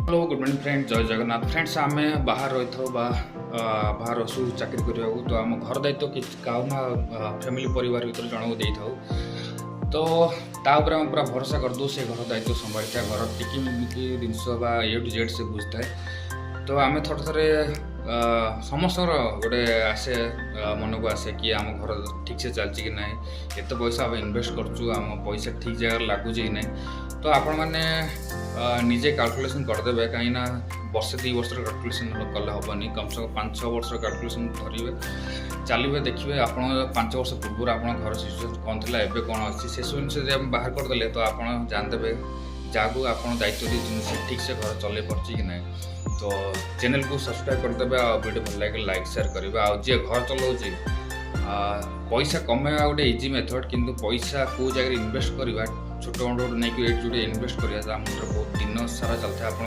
Hello good morning friend जय Jagannath friends आम बाहर रही था बाहर असु चाकरी करने तो आम घर दायित्व कि ना फैमिली परिवार भर जन को दे था तो तापर आम पूरा भरोसा करदे से घर दायित्व संभाली था घर टिकी जिनस ए टू जेड से बुझे तो आम थोड़े थोड़े समस्त गोटे आसे मन को आसे कि आम घर ठीक से चलती कि ना एत पैसा आम इनवेस्ट करूँ आम पैसा ठीक जगह लगुच कि ना तो आपण मैंने निजे कैलकुलेशन करदे कहीं वर्षे 2 वर्ष कैलकुलेशन कले हेनी कम से कम 5-6 वर्ष कैलकुलेशन धरवे चलिए देखिए आप 5 वर्ष पूर्व आप घर सिचुएसन कौन थी एवं कौन अच्छी से सब जिन बाहर करदे तो आप जानते जहाँ आप दायित्व दी ठीक से घर चल पार्ची कि ना तो चैनल को सब्सक्राइब करदे आ वीडियो भल लगे लाइक शेयर करेंगे आ जी घर चलाऊँगी पैसा कमेवा गोटे इजी मेथड किंतु पैसा को जगह इन्वेस्ट करवा छोट मोट नहीं कि जो इन्वेस्ट करवा मुझे बहुत दिन सारा चलता है।